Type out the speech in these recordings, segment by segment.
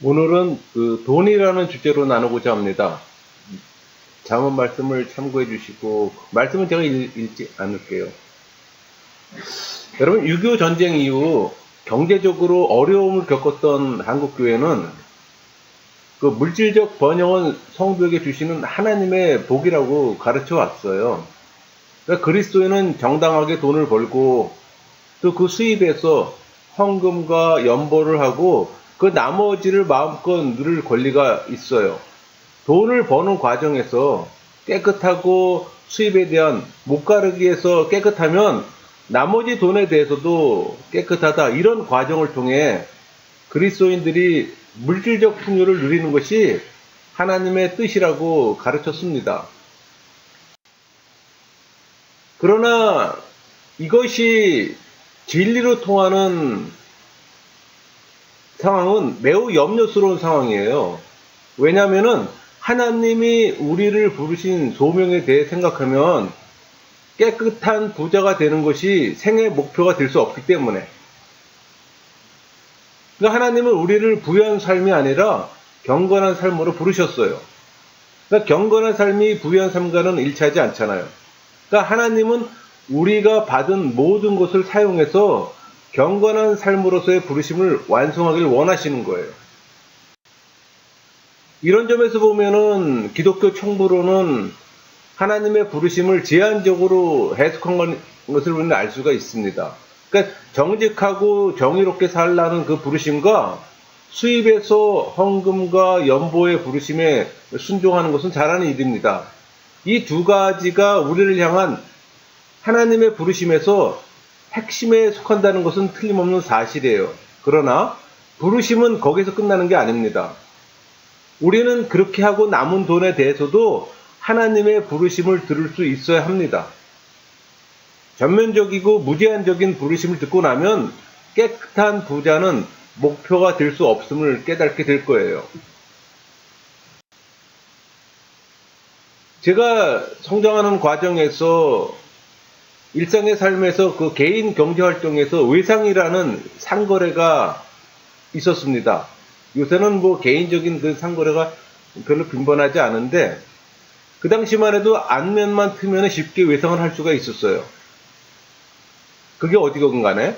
오늘은 돈이라는 주제로 나누고자 합니다. 잠언 말씀을 참고해 주시고, 말씀은 제가 읽지 않을게요. 여러분, 6.25 전쟁 이후 경제적으로 어려움을 겪었던 한국교회는 그 물질적 번영은 성도에게 주시는 하나님의 복이라고 가르쳐 왔어요. 그러니까 그리스도인은 정당하게 돈을 벌고 또 그 수입에서 헌금과 연보를 하고 그 나머지를 마음껏 누릴 권리가 있어요. 돈을 버는 과정에서 깨끗하고 수입에 대한 못가르기에서 깨끗하면 나머지 돈에 대해서도 깨끗하다. 이런 과정을 통해 그리스도인들이 물질적 풍요를 누리는 것이 하나님의 뜻이라고 가르쳤습니다. 그러나 이것이 진리로 통하는 상황은 매우 염려스러운 상황이에요. 왜냐하면 하나님이 우리를 부르신 소명에 대해 생각하면 깨끗한 부자가 되는 것이 생애 목표가 될 수 없기 때문에, 그러니까 하나님은 우리를 부유한 삶이 아니라 경건한 삶으로 부르셨어요. 그러니까 경건한 삶이 부유한 삶과는 일치하지 않잖아요. 그러니까 하나님은 우리가 받은 모든 것을 사용해서 경건한 삶으로서의 부르심을 완성하길 원하시는 거예요. 이런 점에서 보면은 기독교 총부로는 하나님의 부르심을 제한적으로 해석한 것을 우리는 알 수가 있습니다. 그러니까 정직하고 정의롭게 살라는 그 부르심과 수입에서 헌금과 연보의 부르심에 순종하는 것은 잘하는 일입니다. 이 두 가지가 우리를 향한 하나님의 부르심에서 핵심에 속한다는 것은 틀림없는 사실이에요. 그러나 부르심은 거기서 끝나는 게 아닙니다. 우리는 그렇게 하고 남은 돈에 대해서도 하나님의 부르심을 들을 수 있어야 합니다. 전면적이고 무제한적인 부르심을 듣고 나면 깨끗한 부자는 목표가 될 수 없음을 깨닫게 될 거예요. 제가 성장하는 과정에서 일상의 삶에서 그 개인 경제 활동에서 외상이라는 상거래가 있었습니다. 요새는 뭐 개인적인 그 상거래가 별로 빈번하지 않은데, 그 당시만 해도 안면만 트면 쉽게 외상을 할 수가 있었어요. 그게 어디건 간에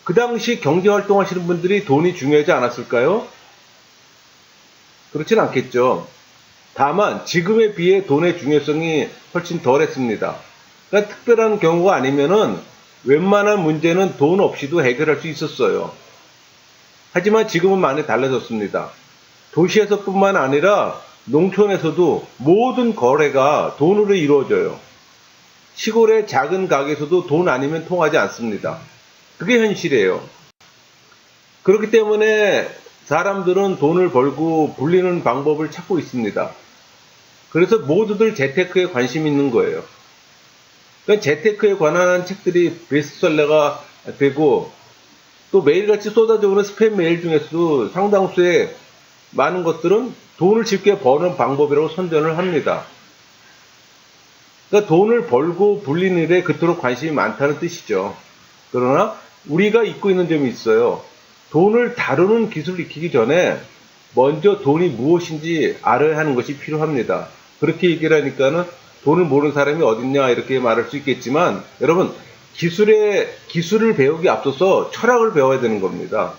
그 당시 경제 활동하시는 분들이 돈이 중요하지 않았을까요? 그렇진 않겠죠. 다만 지금에 비해 돈의 중요성이 훨씬 덜했습니다. 그러니까 특별한 경우가 아니면은 웬만한 문제는 돈 없이도 해결할 수 있었어요. 하지만 지금은 많이 달라졌습니다. 도시에서뿐만 아니라 농촌에서도 모든 거래가 돈으로 이루어져요. 시골의 작은 가게에서도 돈 아니면 통하지 않습니다. 그게 현실이에요. 그렇기 때문에 사람들은 돈을 벌고 불리는 방법을 찾고 있습니다. 그래서 모두들 재테크에 관심이 있는 거예요. 그러니까 재테크에 관한 책들이 베스트셀러가 되고, 또 매일같이 쏟아져 오는 스팸 메일 중에서도 상당수의 많은 것들은 돈을 쉽게 버는 방법이라고 선전을 합니다. 그러니까 돈을 벌고 불리는 일에 그토록 관심이 많다는 뜻이죠. 그러나 우리가 잊고 있는 점이 있어요. 돈을 다루는 기술을 익히기 전에 먼저 돈이 무엇인지 알아야 하는 것이 필요합니다. 그렇게 얘기를 하니까는 돈을 모르는 사람이 어딨냐 이렇게 말할 수 있겠지만, 여러분, 기술을 배우기 앞서서 철학을 배워야 되는 겁니다.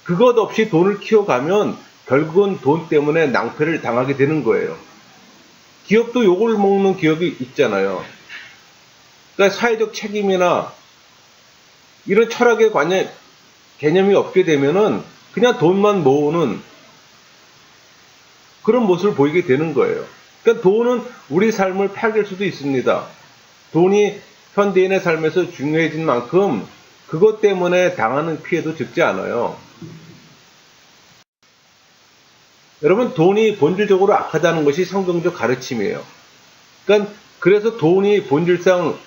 그것 없이 돈을 키워가면 결국은 돈 때문에 낭패를 당하게 되는 거예요. 기업도 욕을 먹는 기업이 있잖아요. 그러니까 사회적 책임이나 이런 철학의 개념이 없게 되면은 그냥 돈만 모으는 그런 모습을 보이게 되는 거예요. 그러니까 돈은 우리 삶을 파괴할 수도 있습니다. 돈이 현대인의 삶에서 중요해진 만큼 그것 때문에 당하는 피해도 적지 않아요. 여러분, 돈이 본질적으로 악하다는 것이 성경적 가르침이에요. 그러니까 그래서 돈이 본질상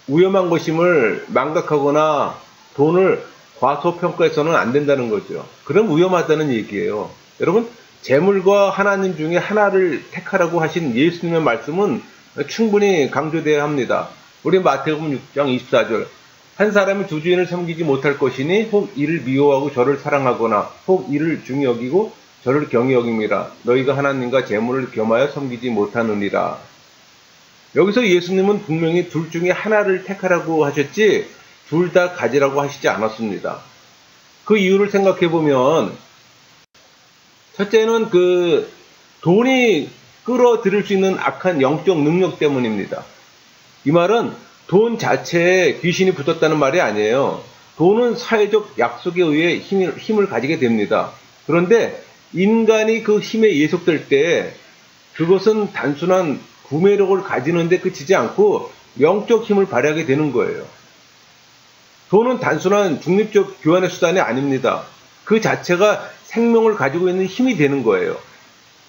위험한 것임을 망각하거나 돈을 과소평가해서는 안 된다는 거죠. 그럼 위험하다는 얘기예요. 여러분, 재물과 하나님 중에 하나를 택하라고 하신 예수님의 말씀은 충분히 강조되어야 합니다. 우리 마태복음 6장 24절. 한 사람이 두 주인을 섬기지 못할 것이니 혹 이를 미워하고 저를 사랑하거나 혹 이를 중히 여기고 저를 경히 여김이라. 너희가 하나님과 재물을 겸하여 섬기지 못하느니라. 여기서 예수님은 분명히 둘 중에 하나를 택하라고 하셨지 둘 다 가지라고 하시지 않았습니다. 그 이유를 생각해 보면 첫째는 돈이 끌어들일 수 있는 악한 영적 능력 때문입니다. 이 말은 돈 자체에 귀신이 붙었다는 말이 아니에요. 돈은 사회적 약속에 의해 힘을 가지게 됩니다. 그런데 인간이 그 힘에 예속될 때 그것은 단순한 구매력을 가지는데 그치지 않고 영적 힘을 발휘하게 되는 거예요. 돈은 단순한 중립적 교환의 수단이 아닙니다. 그 자체가 생명을 가지고 있는 힘이 되는 거예요.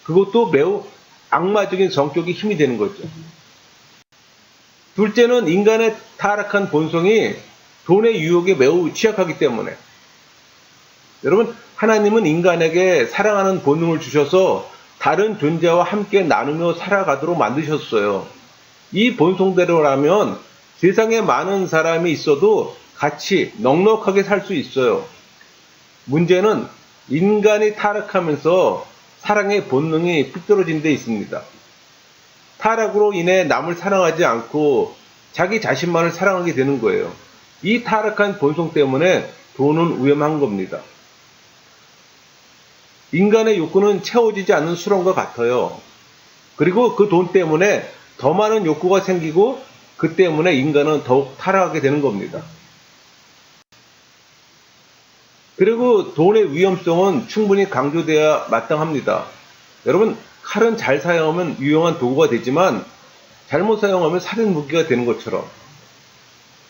그것도 매우 악마적인 성격의 힘이 되는 거죠. 둘째는 인간의 타락한 본성이 돈의 유혹에 매우 취약하기 때문에. 여러분, 하나님은 인간에게 사랑하는 본능을 주셔서 다른 존재와 함께 나누며 살아가도록 만드셨어요. 이 본성대로라면 세상에 많은 사람이 있어도 같이 넉넉하게 살 수 있어요. 문제는 인간이 타락하면서 사랑의 본능이 삐뚤어진 데 있습니다. 타락으로 인해 남을 사랑하지 않고 자기 자신만을 사랑하게 되는 거예요. 이 타락한 본성 때문에 돈은 위험한 겁니다. 인간의 욕구는 채워지지 않는 수렁과 같아요. 그리고 그 돈 때문에 더 많은 욕구가 생기고 그 때문에 인간은 더욱 타락하게 되는 겁니다. 그리고 돈의 위험성은 충분히 강조되어야 마땅합니다. 여러분, 칼은 잘 사용하면 유용한 도구가 되지만 잘못 사용하면 살인 무기가 되는 것처럼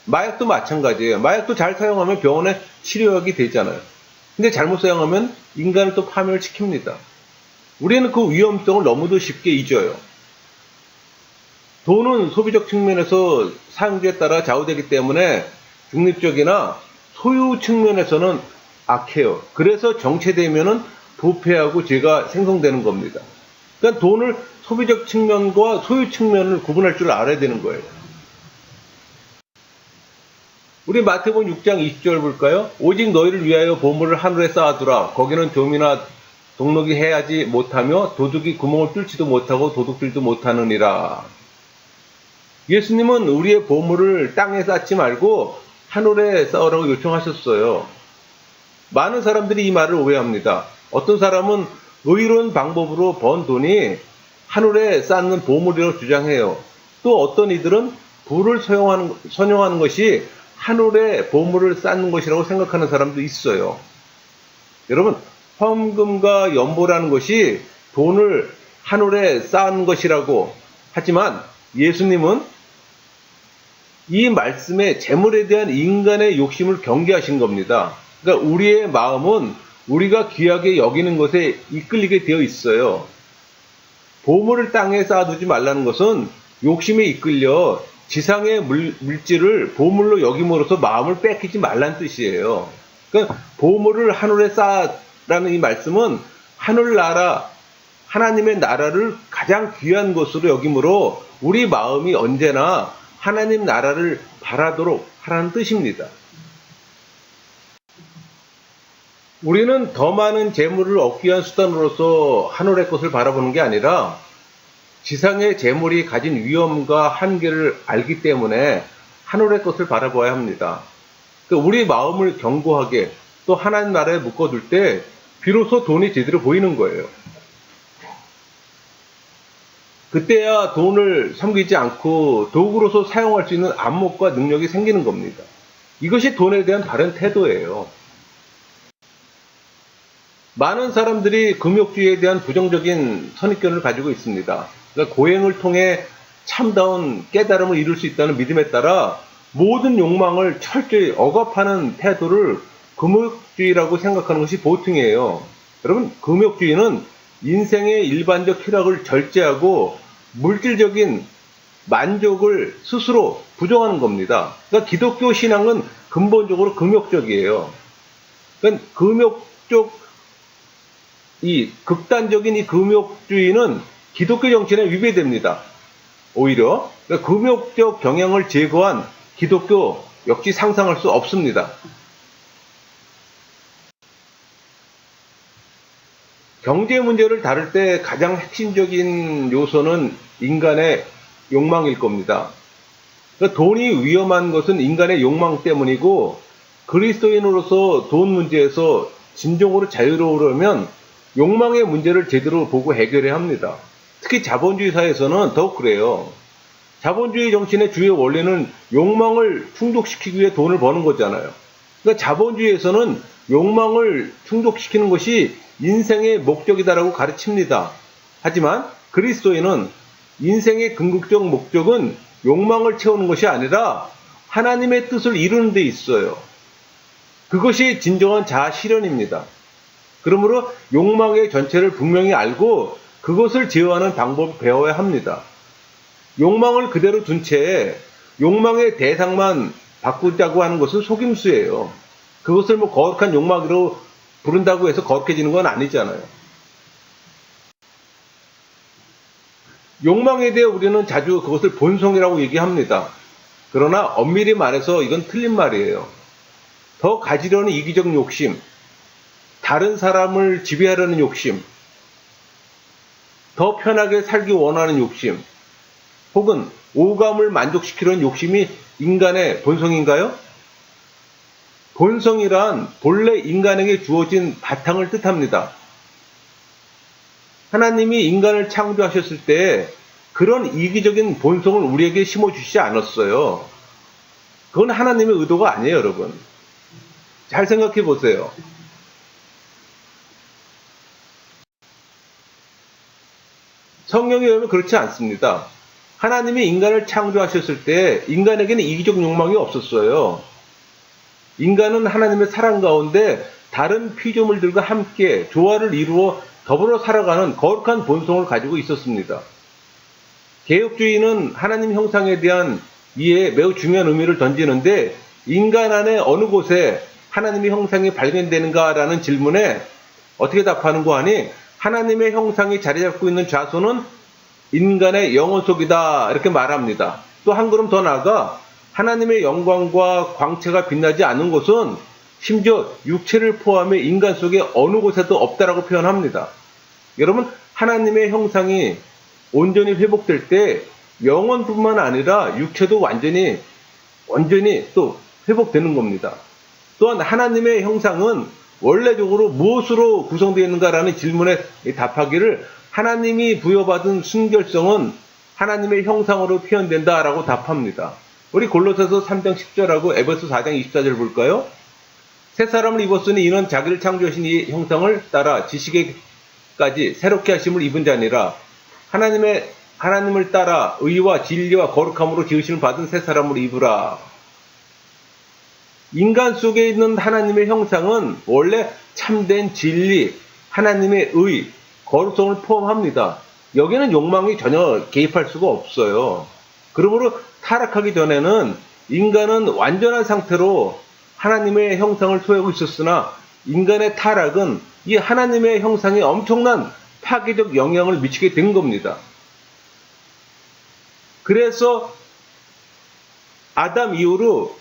마약도 마찬가지예요. 마약도 잘 사용하면 병원에 치료하게 되잖아요. 근데 잘못 사용하면 인간을 또 파멸을 시킵니다. 우리는 그 위험성을 너무도 쉽게 잊어요. 돈은 소비적 측면에서 사용자에 따라 좌우되기 때문에 중립적이나 소유 측면에서는 악해요. 그래서 정체되면은 부패하고 죄가 생성되는 겁니다. 그러니까 돈을 소비적 측면과 소유 측면을 구분할 줄 알아야 되는 거예요. 우리 마태복음 6장 20절 볼까요? 오직 너희를 위하여 보물을 하늘에 쌓아두라. 거기는 좀이나 동록이 해야지 못하며 도둑이 구멍을 뚫지도 못하고 도둑질도 못하느니라. 예수님은 우리의 보물을 땅에 쌓지 말고 하늘에 쌓으라고 요청하셨어요. 많은 사람들이 이 말을 오해합니다. 어떤 사람은 의로운 방법으로 번 돈이 하늘에 쌓는 보물이라고 주장해요. 또 어떤 이들은 부를 선용하는 것이 하늘에 보물을 쌓는 것이라고 생각하는 사람도 있어요. 여러분, 헌금과 연보라는 것이 돈을 하늘에 쌓는 것이라고 하지만 예수님은 이 말씀에 재물에 대한 인간의 욕심을 경계하신 겁니다. 그러니까 우리의 마음은 우리가 귀하게 여기는 것에 이끌리게 되어 있어요. 보물을 땅에 쌓아두지 말라는 것은 욕심에 이끌려 지상의 물질을 보물로 여김으로써 마음을 뺏기지 말라는 뜻이에요. 그러니까 보물을 하늘에 쌓아라는 이 말씀은 하늘나라, 하나님의 나라를 가장 귀한 것으로 여김으로 우리 마음이 언제나 하나님 나라를 바라도록 하라는 뜻입니다. 우리는 더 많은 재물을 얻기 위한 수단으로서 하늘의 것을 바라보는 게 아니라 지상의 재물이 가진 위험과 한계를 알기 때문에 하늘의 것을 바라봐야 합니다. 우리 마음을 견고하게 또 하나님 나라에 묶어둘 때 비로소 돈이 제대로 보이는 거예요. 그때야 돈을 섬기지 않고 도구로서 사용할 수 있는 안목과 능력이 생기는 겁니다. 이것이 돈에 대한 바른 태도예요. 많은 사람들이 금욕주의에 대한 부정적인 선입견을 가지고 있습니다. 그러니까 고행을 통해 참다운 깨달음을 이룰 수 있다는 믿음에 따라 모든 욕망을 철저히 억압하는 태도를 금욕주의라고 생각하는 것이 보통이에요. 여러분, 금욕주의는 인생의 일반적 쾌락을 절제하고 물질적인 만족을 스스로 부정하는 겁니다. 그러니까 기독교 신앙은 근본적으로 금욕적이에요. 그러니까 이 극단적인 이 금욕주의는 기독교 정신에 위배됩니다. 오히려 그러니까 금욕적 경향을 제거한 기독교 역시 상상할 수 없습니다. 경제 문제를 다룰 때 가장 핵심적인 요소는 인간의 욕망일 겁니다. 그러니까 돈이 위험한 것은 인간의 욕망 때문이고, 그리스도인으로서 돈 문제에서 진정으로 자유로우려면 욕망의 문제를 제대로 보고 해결해야 합니다. 특히 자본주의 사회에서는 더욱 그래요. 자본주의 정신의 주요 원리는 욕망을 충족시키기 위해 돈을 버는 거잖아요. 그러니까 자본주의에서는 욕망을 충족시키는 것이 인생의 목적이다라고 가르칩니다. 하지만 그리스도인은 인생의 궁극적 목적은 욕망을 채우는 것이 아니라 하나님의 뜻을 이루는 데 있어요. 그것이 진정한 자아 실현입니다. 그러므로 욕망의 전체를 분명히 알고 그것을 제어하는 방법을 배워야 합니다. 욕망을 그대로 둔 채 욕망의 대상만 바꾸자고 하는 것은 속임수예요. 그것을 거룩한 욕망으로 부른다고 해서 거룩해지는 건 아니잖아요. 욕망에 대해 우리는 자주 그것을 본성이라고 얘기합니다. 그러나 엄밀히 말해서 이건 틀린 말이에요. 더 가지려는 이기적 욕심, 다른 사람을 지배하려는 욕심, 더 편하게 살기 원하는 욕심, 혹은 오감을 만족시키려는 욕심이 인간의 본성인가요? 본성이란 본래 인간에게 주어진 바탕을 뜻합니다. 하나님이 인간을 창조하셨을 때 그런 이기적인 본성을 우리에게 심어주시지 않았어요. 그건 하나님의 의도가 아니에요, 여러분. 잘 생각해 보세요. 성경에 의하면 그렇지 않습니다. 하나님이 인간을 창조하셨을 때 인간에게는 이기적 욕망이 없었어요. 인간은 하나님의 사랑 가운데 다른 피조물들과 함께 조화를 이루어 더불어 살아가는 거룩한 본성을 가지고 있었습니다. 개혁주의는 하나님 형상에 대한 이해에 매우 중요한 의미를 던지는데, 인간 안에 어느 곳에 하나님의 형상이 발견되는가라는 질문에 어떻게 답하는 거 하니, 하나님의 형상이 자리 잡고 있는 좌소는 인간의 영혼 속이다, 이렇게 말합니다. 또 한 걸음 더 나아가 하나님의 영광과 광채가 빛나지 않는 곳은 심지어 육체를 포함해 인간 속에 어느 곳에도 없다라고 표현합니다. 여러분, 하나님의 형상이 온전히 회복될 때 영혼뿐만 아니라 육체도 완전히 또 회복되는 겁니다. 또한 하나님의 형상은 원래적으로 무엇으로 구성되어 있는가라는 질문에 답하기를, 하나님이 부여받은 순결성은 하나님의 형상으로 표현된다라고 답합니다. 우리 골로새서 3장 10절하고 에베소 4장 24절 볼까요? 새 사람을 입었으니 이는 자기를 창조하신 이 형상을 따라 지식에까지 새롭게 하심을 입은 자니라. 하나님을 따라 의와 진리와 거룩함으로 지으심을 받은 새 사람을 입으라. 인간 속에 있는 하나님의 형상은 원래 참된 진리, 하나님의 의, 거룩성을 포함합니다. 여기는 욕망이 전혀 개입할 수가 없어요. 그러므로 타락하기 전에는 인간은 완전한 상태로 하나님의 형상을 소유하고 있었으나, 인간의 타락은 이 하나님의 형상에 엄청난 파괴적 영향을 미치게 된 겁니다. 그래서 아담 이후로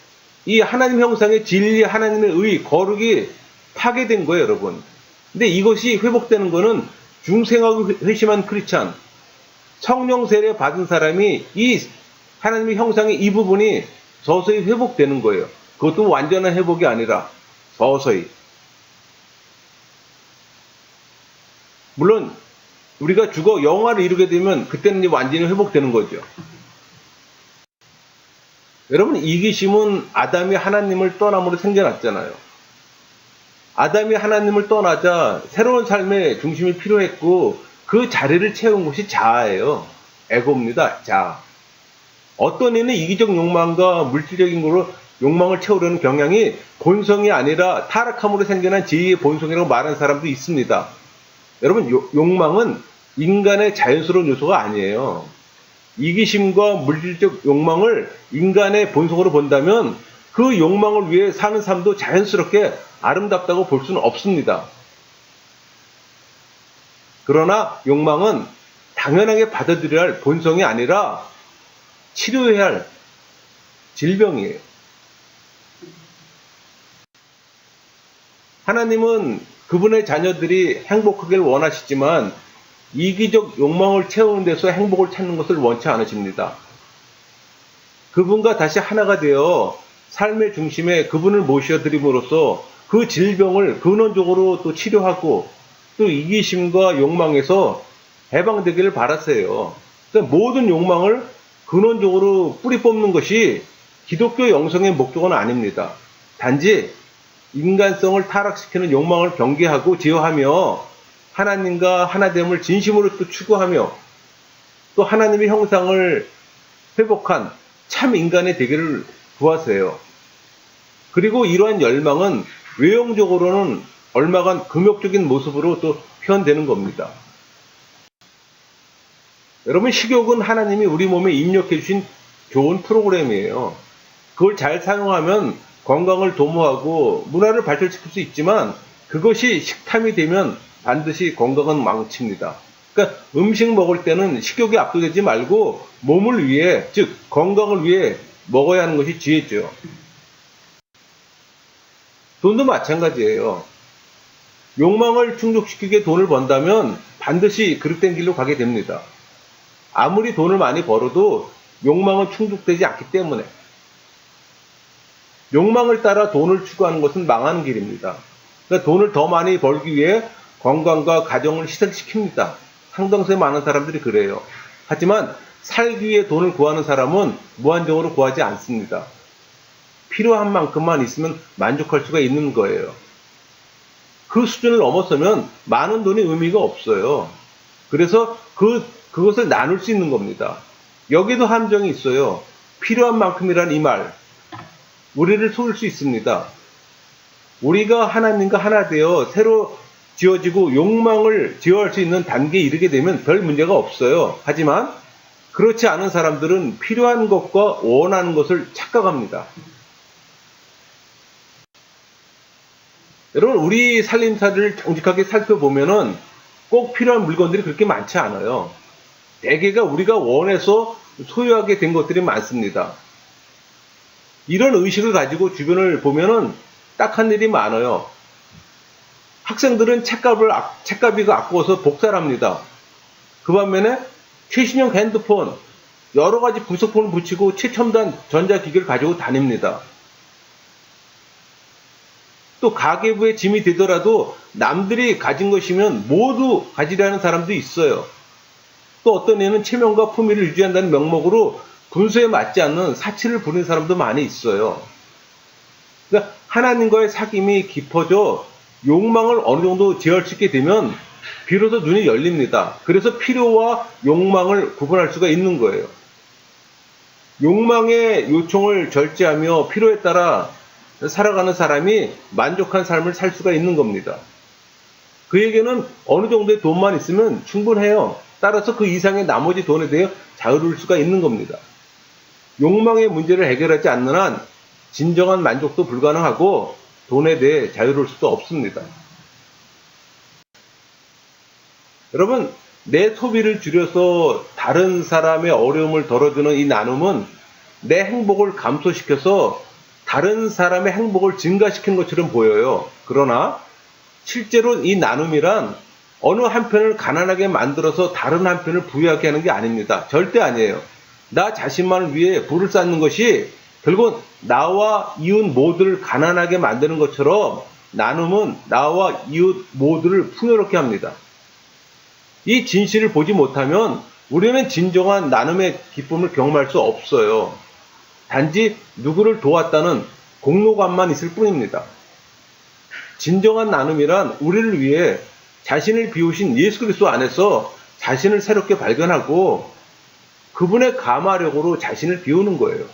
이 하나님 형상의 진리, 하나님의 의, 거룩이 파괴된 거예요, 여러분. 근데 이것이 회복되는 거는 중생하고 회심한 크리스찬, 성령 세례 받은 사람이 이 하나님의 형상의 이 부분이 서서히 회복되는 거예요. 그것도 완전한 회복이 아니라 서서히. 물론 우리가 죽어 영화를 이루게 되면 그때는 이제 완전히 회복되는 거죠. 여러분, 이기심은 아담이 하나님을 떠남으로 생겨났잖아요. 아담이 하나님을 떠나자 새로운 삶의 중심이 필요했고, 그 자리를 채운 것이 자아예요. 에고입니다. 자아. 어떤 이는 이기적 욕망과 물질적인 걸로 욕망을 채우려는 경향이 본성이 아니라 타락함으로 생겨난 제2의 본성이라고 말하는 사람도 있습니다. 여러분, 욕망은 인간의 자연스러운 요소가 아니에요. 이기심과 물질적 욕망을 인간의 본성으로 본다면 그 욕망을 위해 사는 삶도 자연스럽게 아름답다고 볼 수는 없습니다. 그러나 욕망은 당연하게 받아들여야 할 본성이 아니라 치료해야 할 질병이에요. 하나님은 그분의 자녀들이 행복하길 원하시지만 이기적 욕망을 채우는 데서 행복을 찾는 것을 원치 않으십니다. 그분과 다시 하나가 되어 삶의 중심에 그분을 모셔드림으로써 그 질병을 근원적으로 또 치료하고 또 이기심과 욕망에서 해방되기를 바라세요. 모든 욕망을 근원적으로 뿌리 뽑는 것이 기독교 영성의 목적은 아닙니다. 단지 인간성을 타락시키는 욕망을 경계하고 제어하며 하나님과 하나됨을 진심으로 또 추구하며 또 하나님의 형상을 회복한 참 인간의 되기를 구하세요. 그리고 이러한 열망은 외형적으로는 얼마간 금욕적인 모습으로 또 표현되는 겁니다. 여러분, 식욕은 하나님이 우리 몸에 입력해 주신 좋은 프로그램이에요. 그걸 잘 사용하면 건강을 도모하고 문화를 발전시킬 수 있지만 그것이 식탐이 되면 반드시 건강은 망칩니다. 그러니까 음식 먹을 때는 식욕에 압도되지 말고 몸을 위해, 즉 건강을 위해 먹어야 하는 것이 지혜죠. 돈도 마찬가지예요. 욕망을 충족시키게 돈을 번다면 반드시 그릇된 길로 가게 됩니다. 아무리 돈을 많이 벌어도 욕망은 충족되지 않기 때문에 욕망을 따라 돈을 추구하는 것은 망하는 길입니다. 그러니까 돈을 더 많이 벌기 위해 건강과 가정을 희생시킵니다. 상당수의 많은 사람들이 그래요. 하지만 살기 위해 돈을 구하는 사람은 무한정으로 구하지 않습니다. 필요한 만큼만 있으면 만족할 수가 있는 거예요. 그 수준을 넘어서면 많은 돈이 의미가 없어요. 그래서 그것을 나눌 수 있는 겁니다. 여기도 함정이 있어요. 필요한 만큼이란 이 말, 우리를 속일 수 있습니다. 우리가 하나님과 하나 되어 새로 지어지고 욕망을 제어할 수 있는 단계에 이르게 되면 별 문제가 없어요. 하지만 그렇지 않은 사람들은 필요한 것과 원하는 것을 착각합니다. 여러분, 우리 살림살이를 정직하게 살펴보면은 꼭 필요한 물건들이 그렇게 많지 않아요. 대개가 우리가 원해서 소유하게 된 것들이 많습니다. 이런 의식을 가지고 주변을 보면은 딱한 일이 많아요. 학생들은 책가비가 아까워서 복사를 합니다. 그 반면에 최신형 핸드폰, 여러 가지 부속품을 붙이고 최첨단 전자기기를 가지고 다닙니다. 또 가계부에 짐이 되더라도 남들이 가진 것이면 모두 가지려는 사람도 있어요. 또 어떤 애는 체면과 품위를 유지한다는 명목으로 분수에 맞지 않는 사치를 부리는 사람도 많이 있어요. 그러니까 하나님과의 사귐이 깊어져 욕망을 어느 정도 제어할 수 있게 되면 비로소 눈이 열립니다. 그래서 필요와 욕망을 구분할 수가 있는 거예요. 욕망의 요청을 절제하며 필요에 따라 살아가는 사람이 만족한 삶을 살 수가 있는 겁니다. 그에게는 어느 정도의 돈만 있으면 충분해요. 따라서 그 이상의 나머지 돈에 대해 자유로울 수가 있는 겁니다. 욕망의 문제를 해결하지 않는 한 진정한 만족도 불가능하고 돈에 대해 자유로울 수도 없습니다. 여러분, 내 소비를 줄여서 다른 사람의 어려움을 덜어주는 이 나눔은 내 행복을 감소시켜서 다른 사람의 행복을 증가시키는 것처럼 보여요. 그러나 실제로 이 나눔이란 어느 한편을 가난하게 만들어서 다른 한편을 부유하게 하는 게 아닙니다. 절대 아니에요. 나 자신만을 위해 부를 쌓는 것이 결국은 나와 이웃 모두를 가난하게 만드는 것처럼 나눔은 나와 이웃 모두를 풍요롭게 합니다. 이 진실을 보지 못하면 우리는 진정한 나눔의 기쁨을 경험할 수 없어요. 단지 누구를 도왔다는 공로감만 있을 뿐입니다. 진정한 나눔이란 우리를 위해 자신을 비우신 예수 그리스도 안에서 자신을 새롭게 발견하고 그분의 감화력으로 자신을 비우는 거예요.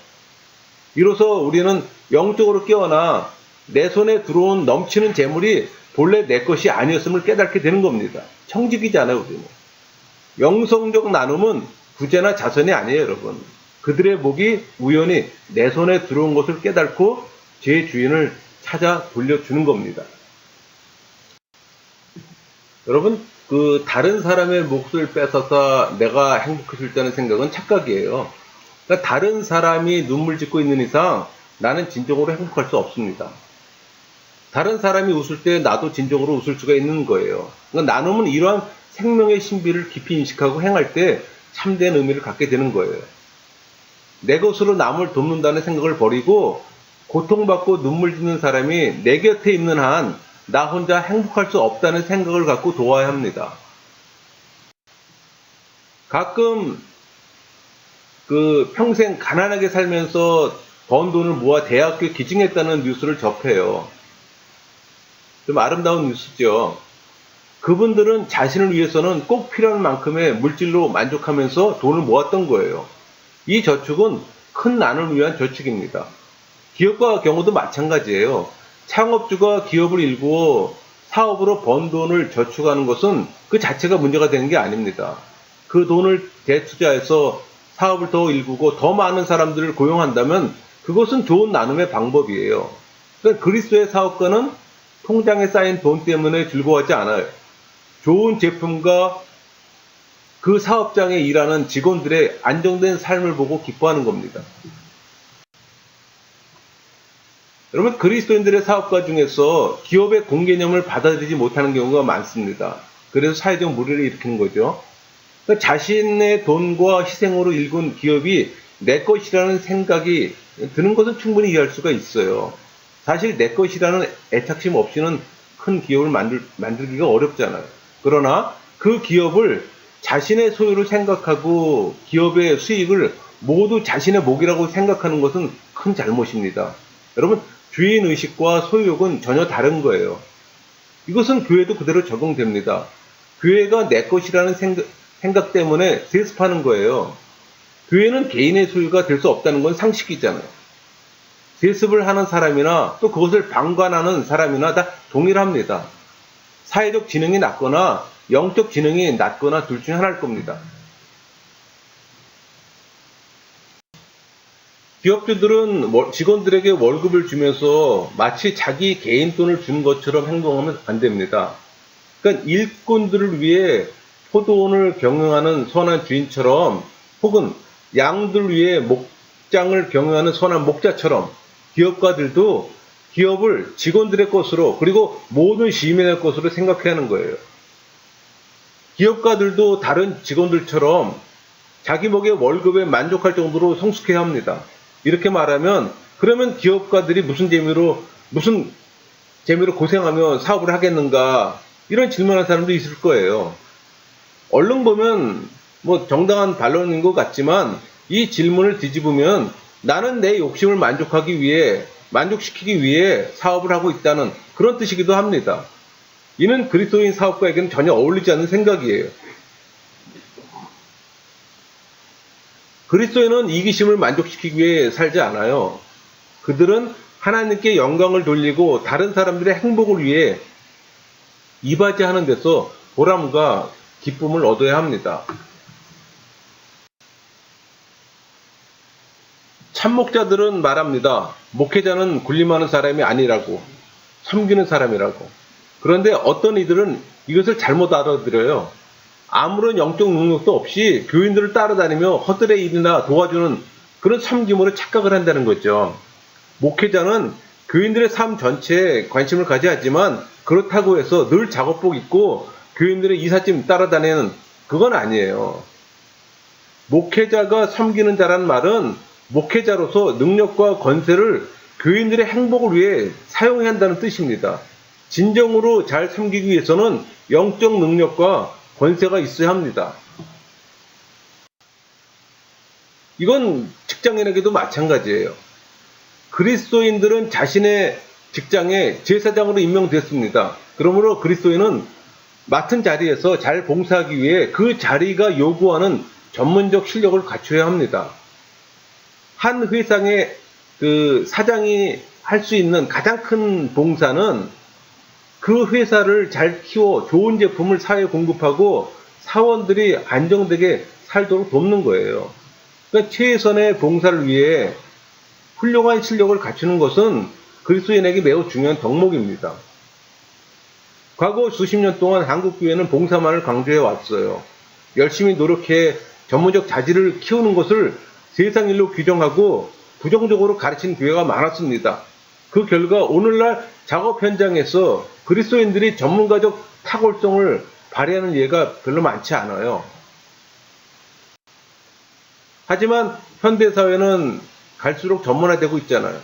이로써 우리는 영적으로 깨어나 내 손에 들어온 넘치는 재물이 본래 내 것이 아니었음을 깨닫게 되는 겁니다. 청직이잖아요, 우리는. 영성적 나눔은 부재나 자선이 아니에요, 여러분. 그들의 복이 우연히 내 손에 들어온 것을 깨닫고 제 주인을 찾아 돌려주는 겁니다. 여러분, 다른 사람의 몫을 뺏어서 내가 행복해질 때는 생각은 착각이에요. 그러니까 다른 사람이 눈물 짓고 있는 이상 나는 진정으로 행복할 수 없습니다. 다른 사람이 웃을 때 나도 진정으로 웃을 수가 있는 거예요. 그러니까 나눔은 이러한 생명의 신비를 깊이 인식하고 행할 때 참된 의미를 갖게 되는 거예요. 내 것으로 남을 돕는다는 생각을 버리고 고통받고 눈물 짓는 사람이 내 곁에 있는 한 나 혼자 행복할 수 없다는 생각을 갖고 도와야 합니다. 가끔 평생 가난하게 살면서 번 돈을 모아 대학교에 기증했다는 뉴스를 접해요. 좀 아름다운 뉴스죠. 그분들은 자신을 위해서는 꼭 필요한 만큼의 물질로 만족하면서 돈을 모았던 거예요. 이 저축은 큰 나눔을 위한 저축입니다. 기업과 경우도 마찬가지예요. 창업주가 기업을 일구어 사업으로 번 돈을 저축하는 것은 그 자체가 문제가 되는 게 아닙니다. 그 돈을 재투자해서 사업을 더 일구고 더 많은 사람들을 고용한다면 그것은 좋은 나눔의 방법이에요. 그러니까 그리스도의 사업가는 통장에 쌓인 돈 때문에 즐거워하지 않아요. 좋은 제품과 그 사업장에 일하는 직원들의 안정된 삶을 보고 기뻐하는 겁니다. 여러분, 그리스도인들의 사업가 중에서 기업의 공개념을 받아들이지 못하는 경우가 많습니다. 그래서 사회적 물의를 일으키는 거죠. 그러니까 자신의 돈과 희생으로 일군 기업이 내 것이라는 생각이 드는 것은 충분히 이해할 수가 있어요. 사실 내 것이라는 애착심 없이는 큰 기업을 만들기가 어렵잖아요. 그러나 그 기업을 자신의 소유로 생각하고 기업의 수익을 모두 자신의 몫이라고 생각하는 것은 큰 잘못입니다. 여러분, 주인의식과 소유욕은 전혀 다른 거예요. 이것은 교회도 그대로 적용됩니다. 교회가 내 것이라는 생각 때문에 세습하는 거예요. 교회는 개인의 소유가 될 수 없다는 건 상식이잖아요. 세습을 하는 사람이나 또 그것을 방관하는 사람이나 다 동일합니다. 사회적 지능이 낮거나 영적 지능이 낮거나 둘 중에 하나일 겁니다. 기업주들은 직원들에게 월급을 주면서 마치 자기 개인 돈을 준 것처럼 행동하면 안 됩니다. 그러니까 일꾼들을 위해 포도원을 경영하는 선한 주인처럼 혹은 양들 위해 목장을 경영하는 선한 목자처럼 기업가들도 기업을 직원들의 것으로 그리고 모든 시민의 것으로 생각해야 하는 거예요. 기업가들도 다른 직원들처럼 자기 몫의 월급에 만족할 정도로 성숙해야 합니다. 이렇게 말하면 그러면 기업가들이 무슨 재미로 고생하며 사업을 하겠는가 이런 질문하는 사람도 있을 거예요. 얼른 보면 정당한 반론인 것 같지만 이 질문을 뒤집으면 나는 내 욕심을 만족시키기 위해 사업을 하고 있다는 그런 뜻이기도 합니다. 이는 그리스도인 사업가에게는 전혀 어울리지 않는 생각이에요. 그리스도인은 이기심을 만족시키기 위해 살지 않아요. 그들은 하나님께 영광을 돌리고 다른 사람들의 행복을 위해 이바지하는 데서 보람과 기쁨을 얻어야 합니다. 참목자들은 말합니다. 목회자는 군림하는 사람이 아니라고, 섬기는 사람이라고. 그런데 어떤 이들은 이것을 잘못 알아들어요. 아무런 영적 능력도 없이 교인들을 따라다니며 허들의 일이나 도와주는 그런 섬김으로 착각을 한다는 거죠. 목회자는 교인들의 삶 전체에 관심을 가져야 하지만 그렇다고 해서 늘 작업복 입고 교인들의 이삿짐 따라다니는 그건 아니에요. 목회자가 섬기는 자라는 말은 목회자로서 능력과 권세를 교인들의 행복을 위해 사용해야 한다는 뜻입니다. 진정으로 잘 섬기기 위해서는 영적 능력과 권세가 있어야 합니다. 이건 직장인에게도 마찬가지예요. 그리스도인들은 자신의 직장에 제사장으로 임명됐습니다. 그러므로 그리스도인은 맡은 자리에서 잘 봉사하기 위해 그 자리가 요구하는 전문적 실력을 갖춰야 합니다. 한 회사의 사장이 할 수 있는 가장 큰 봉사는 그 회사를 잘 키워 좋은 제품을 사회에 공급하고 사원들이 안정되게 살도록 돕는 거예요. 그러니까 최선의 봉사를 위해 훌륭한 실력을 갖추는 것은 그리스도인에게 매우 중요한 덕목입니다. 과거 수십 년 동안 한국교회는 봉사만을 강조해 왔어요. 열심히 노력해 전문적 자질을 키우는 것을 세상 일로 규정하고 부정적으로 가르치는 교회가 많았습니다. 그 결과 오늘날 작업 현장에서 그리스도인들이 전문가적 탁월성을 발휘하는 예가 별로 많지 않아요. 하지만 현대사회는 갈수록 전문화되고 있잖아요.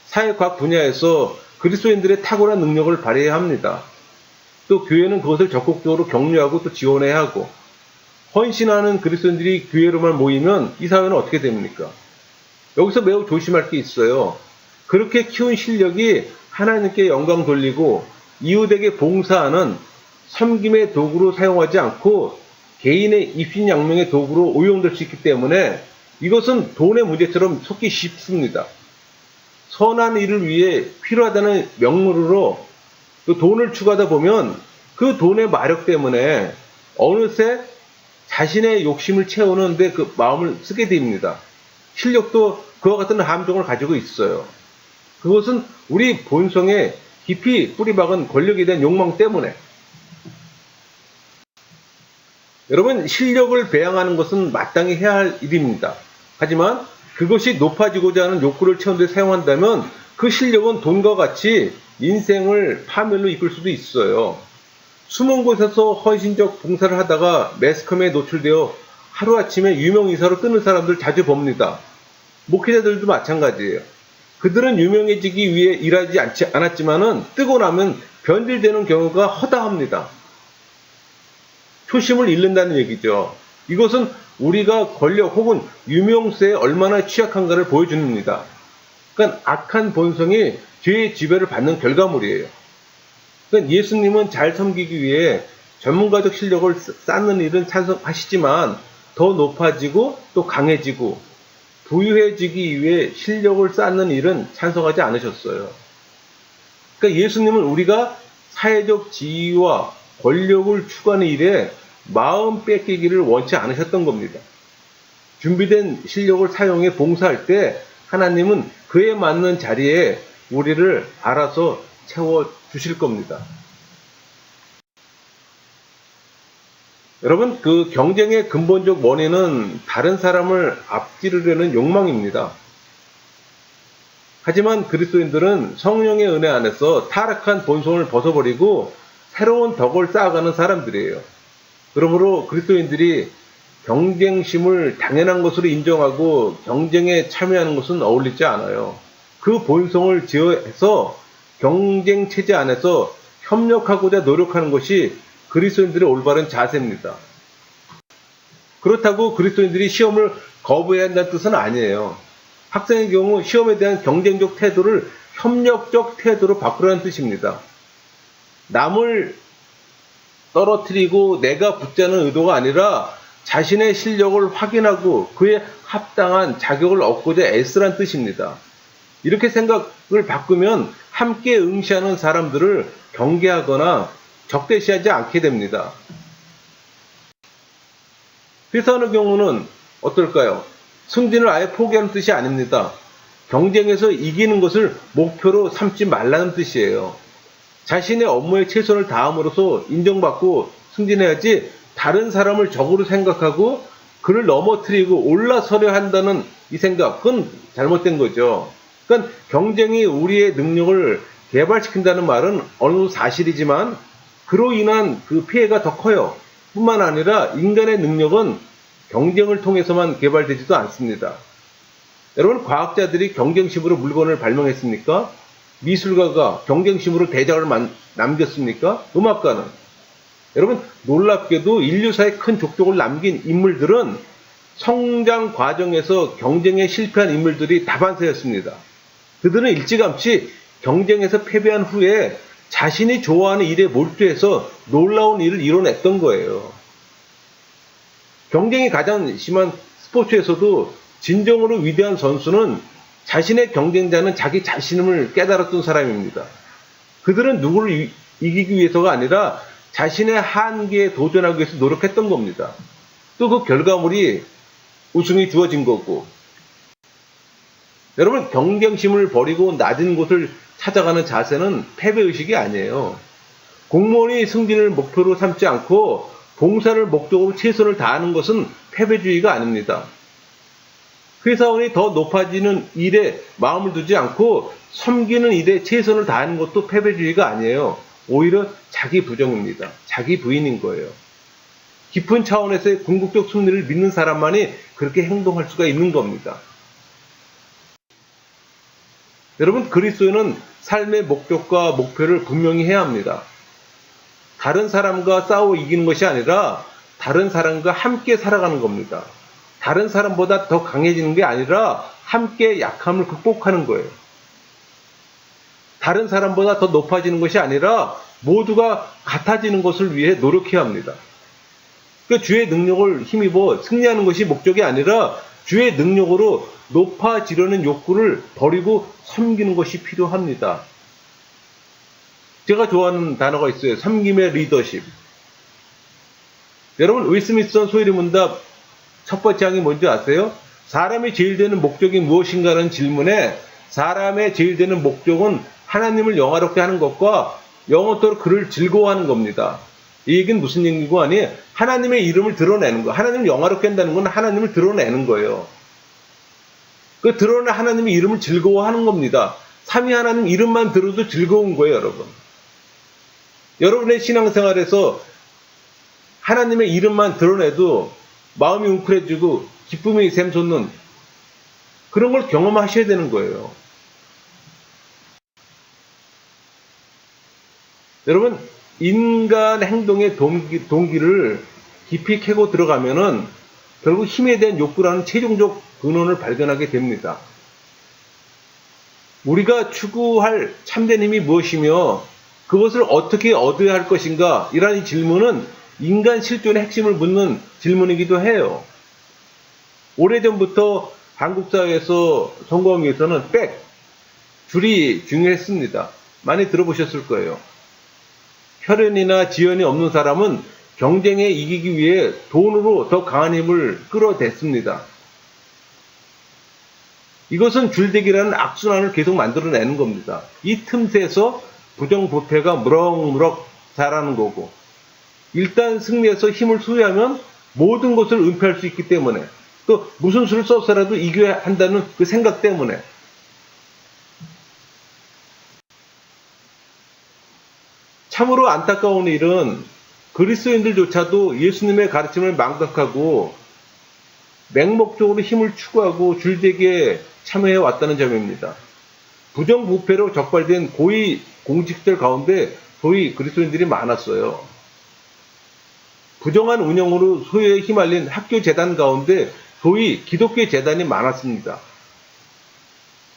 사회과학 분야에서 그리스도인들의 탁월한 능력을 발휘해야 합니다. 또 교회는 그것을 적극적으로 격려하고 또 지원해야 하고, 헌신하는 그리스도인들이 교회로만 모이면 이 사회는 어떻게 됩니까? 여기서 매우 조심할 게 있어요. 그렇게 키운 실력이 하나님께 영광 돌리고 이웃에게 봉사하는 섬김의 도구로 사용하지 않고 개인의 입신양명의 도구로 오용될 수 있기 때문에 이것은 돈의 문제처럼 속기 쉽습니다. 선한 일을 위해 필요하다는 명목으로 또 돈을 추구하다 보면 그 돈의 마력 때문에 어느새 자신의 욕심을 채우는데 그 마음을 쓰게 됩니다. 실력도 그와 같은 함정을 가지고 있어요. 그것은 우리 본성에 깊이 뿌리박은 권력에 대한 욕망 때문에. 여러분, 실력을 배양하는 것은 마땅히 해야 할 일입니다. 하지만 그것이 높아지고자 하는 욕구를 채우는 데 사용한다면 그 실력은 돈과 같이 인생을 파멸로 이끌 수도 있어요. 숨은 곳에서 헌신적 봉사를 하다가 매스컴에 노출되어 하루아침에 유명인사로 뜨는 사람들 자주 봅니다. 목회자들도 마찬가지예요. 그들은 유명해지기 위해 일하지 않았지만은 뜨고 나면 변질되는 경우가 허다합니다. 초심을 잃는다는 얘기죠. 이것은 우리가 권력 혹은 유명세에 얼마나 취약한가를 보여줍니다. 그러니까 악한 본성이 죄의 지배를 받는 결과물이에요. 그러니까 예수님은 잘 섬기기 위해 전문가적 실력을 쌓는 일은 찬성하시지만 더 높아지고 또 강해지고 부유해지기 위해 실력을 쌓는 일은 찬성하지 않으셨어요. 그러니까 예수님은 우리가 사회적 지위와 권력을 추구하는 일에 마음 뺏기기를 원치 않으셨던 겁니다. 준비된 실력을 사용해 봉사할 때 하나님은 그에 맞는 자리에 우리를 알아서 채워주실 겁니다. 여러분, 그 경쟁의 근본적 원인은 다른 사람을 앞지르려는 욕망입니다. 하지만 그리스도인들은 성령의 은혜 안에서 타락한 본성을 벗어버리고 새로운 덕을 쌓아가는 사람들이에요. 그러므로 그리스도인들이 경쟁심을 당연한 것으로 인정하고 경쟁에 참여하는 것은 어울리지 않아요. 그 본성을 제어해서 경쟁 체제 안에서 협력하고자 노력하는 것이 그리스도인들의 올바른 자세입니다. 그렇다고 그리스도인들이 시험을 거부해야 한다는 뜻은 아니에요. 학생의 경우 시험에 대한 경쟁적 태도를 협력적 태도로 바꾸라는 뜻입니다. 남을 떨어뜨리고 내가 붙자는 의도가 아니라 자신의 실력을 확인하고 그에 합당한 자격을 얻고자 애쓰란 뜻입니다. 이렇게 생각을 바꾸면 함께 응시하는 사람들을 경계하거나 적대시하지 않게 됩니다. 회사하는 경우는 어떨까요? 승진을 아예 포기하는 뜻이 아닙니다. 경쟁에서 이기는 것을 목표로 삼지 말라는 뜻이에요. 자신의 업무에 최선을 다함으로써 인정받고 승진해야지 다른 사람을 적으로 생각하고 그를 넘어뜨리고 올라서려 한다는 이 생각은 잘못된 거죠. 그러니까 경쟁이 우리의 능력을 개발시킨다는 말은 어느 정도 사실이지만 그로 인한 그 피해가 더 커요. 뿐만 아니라 인간의 능력은 경쟁을 통해서만 개발되지도 않습니다. 여러분, 과학자들이 경쟁심으로 물건을 발명했습니까? 미술가가 경쟁심으로 대작을 남겼습니까? 음악가는? 여러분, 놀랍게도 인류사의 큰 족적을 남긴 인물들은 성장 과정에서 경쟁에 실패한 인물들이 다반사였습니다. 그들은 일찌감치 경쟁에서 패배한 후에 자신이 좋아하는 일에 몰두해서 놀라운 일을 이뤄냈던 거예요. 경쟁이 가장 심한 스포츠에서도 진정으로 위대한 선수는 자신의 경쟁자는 자기 자신을 깨달았던 사람입니다. 그들은 누구를 이기기 위해서가 아니라 자신의 한계에 도전하기 위해서 노력했던 겁니다. 또 그 결과물이 우승이 주어진 거고. 여러분, 경쟁심을 버리고 낮은 곳을 찾아가는 자세는 패배의식이 아니에요. 공무원이 승진을 목표로 삼지 않고 봉사를 목적으로 최선을 다하는 것은 패배주의가 아닙니다. 회사원이 더 높아지는 일에 마음을 두지 않고 섬기는 일에 최선을 다하는 것도 패배주의가 아니에요. 오히려 자기 부정입니다. 자기 부인인 거예요. 깊은 차원에서의 궁극적 승리를 믿는 사람만이 그렇게 행동할 수가 있는 겁니다. 여러분, 그리스도인은 삶의 목적과 목표를 분명히 해야 합니다. 다른 사람과 싸워 이기는 것이 아니라 다른 사람과 함께 살아가는 겁니다. 다른 사람보다 더 강해지는 게 아니라 함께 약함을 극복하는 거예요. 다른 사람보다 더 높아지는 것이 아니라 모두가 같아지는 것을 위해 노력해야 합니다. 그러니까 주의 능력을 힘입어 승리하는 것이 목적이 아니라 주의 능력으로 높아지려는 욕구를 버리고 섬기는 것이 필요합니다. 제가 좋아하는 단어가 있어요. 섬김의 리더십. 여러분, 웨스트민스터 소위리 문답 첫 번째 항이 뭔지 아세요? 사람이 제일 되는 목적이 무엇인가라는 질문에 사람의 제일 되는 목적은 하나님을 영화롭게 하는 것과 영원토록 그를 즐거워하는 겁니다. 이 얘기는 무슨 얘기고 하니 하나님의 이름을 드러내는 거. 하나님을 영화롭게 한다는 건 하나님을 드러내는 거예요. 그 드러낸 하나님의 이름을 즐거워하는 겁니다. 삼위 하나님 이름만 들어도 즐거운 거예요, 여러분. 여러분의 신앙생활에서 하나님의 이름만 드러내도 마음이 웅크려지고 기쁨이 샘솟는 그런 걸 경험하셔야 되는 거예요. 여러분, 인간 행동의 동기를 깊이 캐고 들어가면은 결국 힘에 대한 욕구라는 최종적 근원을 발견하게 됩니다. 우리가 추구할 참된 힘이 무엇이며 그것을 어떻게 얻어야 할 것인가? 이라는 질문은 인간 실존의 핵심을 묻는 질문이기도 해요. 오래전부터 한국 사회에서 성공하기 위해서는 줄이 중요했습니다. 많이 들어보셨을 거예요. 혈연이나 지연이 없는 사람은 경쟁에 이기기 위해 돈으로 더 강한 힘을 끌어댔습니다. 이것은 줄대기라는 악순환을 계속 만들어내는 겁니다. 이 틈새에서 부정부패가 무럭무럭 자라는 거고, 일단 승리해서 힘을 소유하면 모든 것을 은폐할 수 있기 때문에, 또 무슨 수를 써서라도 이겨야 한다는 그 생각 때문에, 참으로 안타까운 일은 그리스도인들조차도 예수님의 가르침을 망각하고 맹목적으로 힘을 추구하고 줄대기에 참여해 왔다는 점입니다. 부정부패로 적발된 고위 공직들 가운데 소위 그리스도인들이 많았어요. 부정한 운영으로 소유에 휘말린 학교 재단 가운데 소위 기독교 재단이 많았습니다.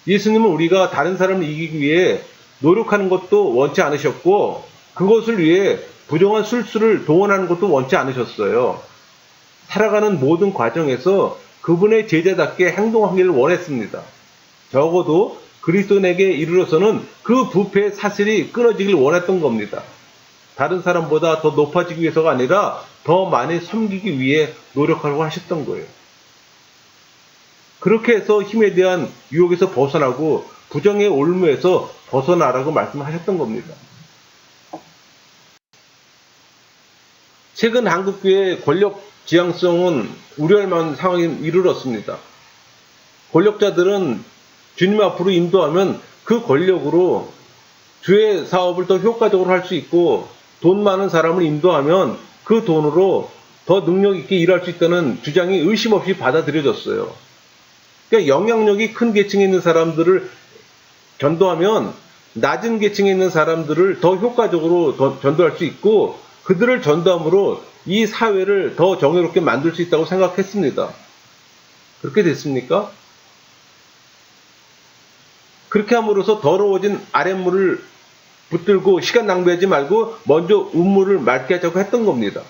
예수님은 우리가 다른 사람을 이기기 위해 노력하는 것도 원치 않으셨고 그것을 위해 부정한 술수를 동원하는 것도 원치 않으셨어요. 살아가는 모든 과정에서 그분의 제자답게 행동하기를 원했습니다. 적어도 그리스도인에게 이르러서는 그 부패의 사슬이 끊어지길 원했던 겁니다. 다른 사람보다 더 높아지기 위해서가 아니라 더 많이 섬기기 위해 노력하려고 하셨던 거예요. 그렇게 해서 힘에 대한 유혹에서 벗어나고 부정의 올무에서 벗어나라고 말씀하셨던 겁니다. 최근 한국교회의 권력 지향성은 우려할 만한 상황에 이르렀습니다. 권력자들은 주님 앞으로 인도하면 그 권력으로 주의 사업을 더 효과적으로 할 수 있고 돈 많은 사람을 인도하면 그 돈으로 더 능력 있게 일할 수 있다는 주장이 의심 없이 받아들여졌어요. 그러니까 영향력이 큰 계층에 있는 사람들을 전도하면 낮은 계층에 있는 사람들을 더 효과적으로 전도할 수 있고 그들을 전도함으로 이 사회를 더 정의롭게 만들 수 있다고 생각했습니다. 그렇게 됐습니까? 그렇게 함으로써 더러워진 아랫물을 붙들고 시간 낭비하지 말고 먼저 우물을 맑게 하자고 했던 겁니다.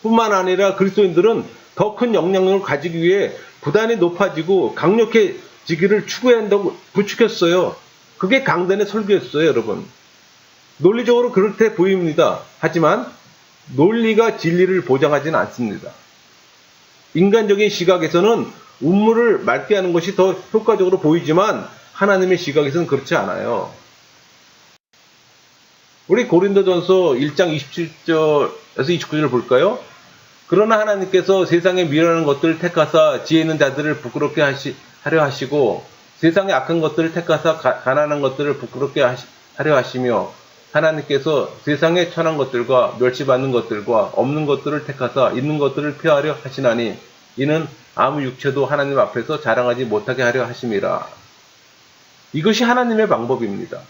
뿐만 아니라 그리스도인들은 더 큰 영향력을 가지기 위해 부단히 높아지고 강력해지기를 추구해야 한다고 부추겼어요. 그게 강단의 설교였어요, 여러분. 논리적으로 그렇게 보입니다. 하지만 논리가 진리를 보장하지는 않습니다. 인간적인 시각에서는 우물을 맑게 하는 것이 더 효과적으로 보이지만 하나님의 시각에서는 그렇지 않아요. 우리 고린도전서 1장 27절에서 29절을 볼까요? 그러나 하나님께서 세상에 미련한 것들을 택하사 지혜 있는 자들을 부끄럽게 하려 하시고 세상의 악한 것들을 택하사 가난한 것들을 부끄럽게 하려 하시며 하나님께서 세상의 천한 것들과 멸시받는 것들과 없는 것들을 택하사 있는 것들을 폐하려 하시나니 이는 아무 육체도 하나님 앞에서 자랑하지 못하게 하려 하심이라. 이것이 하나님의 방법입니다.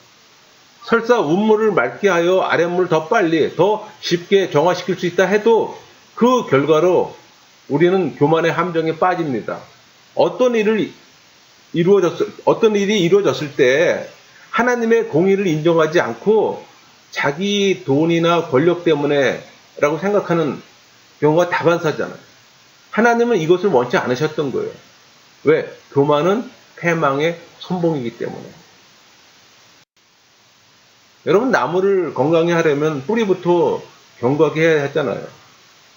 설사 운물을 맑게 하여 아랫물을 더 빨리 더 쉽게 정화시킬 수 있다 해도 그 결과로 우리는 교만의 함정에 빠집니다. 어떤 일이 이루어졌을 때 하나님의 공의를 인정하지 않고 자기 돈이나 권력 때문에 라고 생각하는 경우가 다반사잖아요. 하나님은 이것을 원치 않으셨던 거예요. 왜? 교만은 패망의 선봉이기 때문에. 여러분, 나무를 건강히 하려면 뿌리부터 견고하게 해야 했잖아요.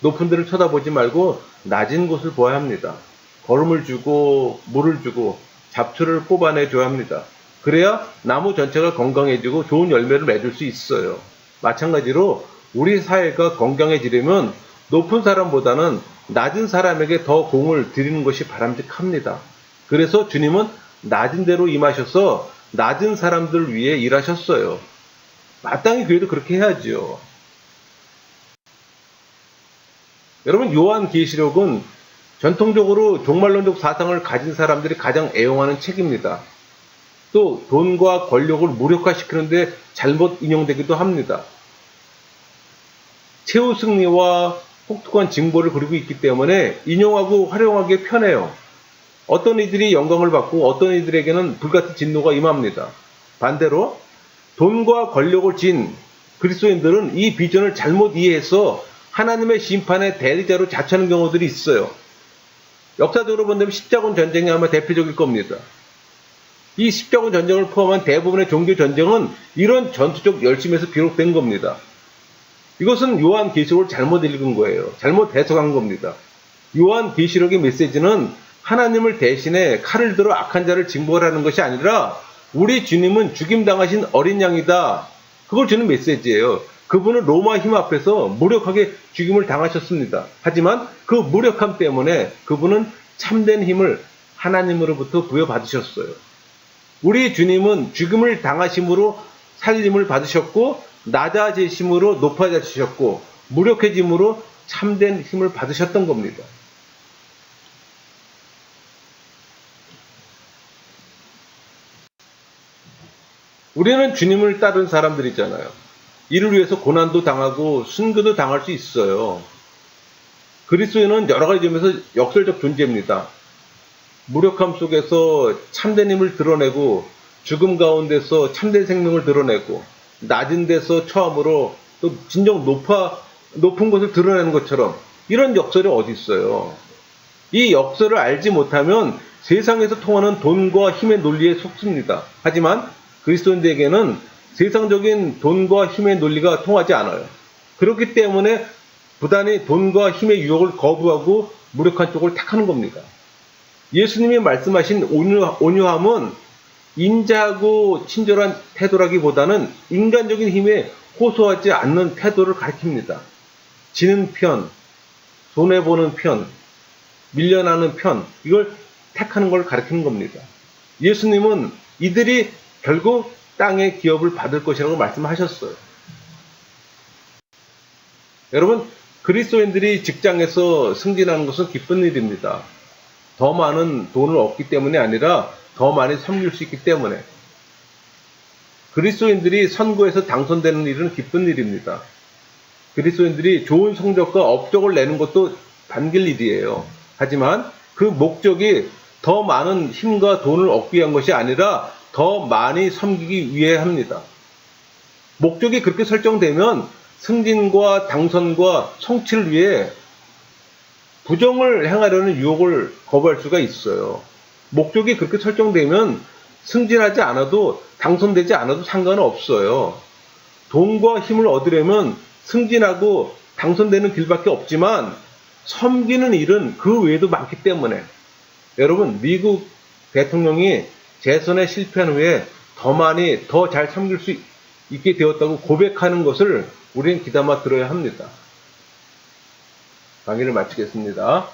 높은 데를 쳐다보지 말고 낮은 곳을 보아야 합니다. 거름을 주고 물을 주고 잡초를 뽑아내줘야 합니다. 그래야 나무 전체가 건강해지고 좋은 열매를 맺을 수 있어요. 마찬가지로 우리 사회가 건강해지려면 높은 사람보다는 낮은 사람에게 더 공을 들이는 것이 바람직합니다. 그래서 주님은 낮은 데로 임하셔서 낮은 사람들 위해 일하셨어요. 마땅히 교회도 그렇게 해야죠. 여러분, 요한계시록은 전통적으로 종말론적 사상을 가진 사람들이 가장 애용하는 책입니다. 또 돈과 권력을 무력화시키는데 잘못 인용되기도 합니다. 최후 승리와 혹독한 징벌을 그리고 있기 때문에 인용하고 활용하기 편해요. 어떤 이들이 영광을 받고 어떤 이들에게는 불같은 진노가 임합니다. 반대로 돈과 권력을 진 그리스도인들은 이 비전을 잘못 이해해서 하나님의 심판의 대리자로 자처하는 경우들이 있어요. 역사적으로 본다면 십자군 전쟁이 아마 대표적일 겁니다. 이 십자군 전쟁을 포함한 대부분의 종교 전쟁은 이런 전투적 열심에서 비롯된 겁니다. 이것은 요한계시록을 잘못 읽은 거예요. 잘못 해석한 겁니다. 요한계시록의 메시지는 하나님을 대신해 칼을 들어 악한 자를 징벌하는 것이 아니라 우리 주님은 죽임당하신 어린 양이다. 그걸 주는 메시지예요. 그분은 로마 힘 앞에서 무력하게 죽임을 당하셨습니다. 하지만 그 무력함 때문에 그분은 참된 힘을 하나님으로부터 부여받으셨어요. 우리 주님은 죽임을 당하심으로 살림을 받으셨고 낮아지심으로 높아지셨고 무력해짐으로 참된 힘을 받으셨던 겁니다. 우리는 주님을 따른 사람들이잖아요. 이를 위해서 고난도 당하고 순교도 당할 수 있어요. 그리스도인은 여러 가지 점에서 역설적 존재입니다. 무력함 속에서 참된 힘을 드러내고 죽음 가운데서 참된 생명을 드러내고 낮은 데서 처음으로 또 진정 높은 곳을 드러내는 것처럼 이런 역설이 어디 있어요. 이 역설을 알지 못하면 세상에서 통하는 돈과 힘의 논리에 속습니다. 하지만 그리스도인들에게는 세상적인 돈과 힘의 논리가 통하지 않아요. 그렇기 때문에 부단히 돈과 힘의 유혹을 거부하고 무력한 쪽을 택하는 겁니다. 예수님이 말씀하신 온유함은 인자하고 친절한 태도라기보다는 인간적인 힘에 호소하지 않는 태도를 가리킵니다. 지는 편, 손해보는 편, 밀려나는 편, 이걸 택하는 걸 가리키는 겁니다. 예수님은 이들이 결국 땅의 기업을 받을 것이라고 말씀하셨어요. 여러분, 그리스도인들이 직장에서 승진하는 것은 기쁜 일입니다. 더 많은 돈을 얻기 때문이 아니라 더 많이 섬길 수 있기 때문에. 그리스도인들이 선거에서 당선되는 일은 기쁜 일입니다. 그리스도인들이 좋은 성적과 업적을 내는 것도 반길 일이에요. 하지만 그 목적이 더 많은 힘과 돈을 얻기 위한 것이 아니라 더 많이 섬기기 위해 합니다. 목적이 그렇게 설정되면 승진과 당선과 성취를 위해 부정을 행하려는 유혹을 거부할 수가 있어요. 목적이 그렇게 설정되면 승진하지 않아도 당선되지 않아도 상관은 없어요. 돈과 힘을 얻으려면 승진하고 당선되는 길밖에 없지만 섬기는 일은 그 외에도 많기 때문에 여러분, 미국 대통령이 재선에 실패한 후에 더 많이 더 잘 섬길 수 있게 되었다고 고백하는 것을 우리는 귀담아 들어야 합니다. 강의를 마치겠습니다.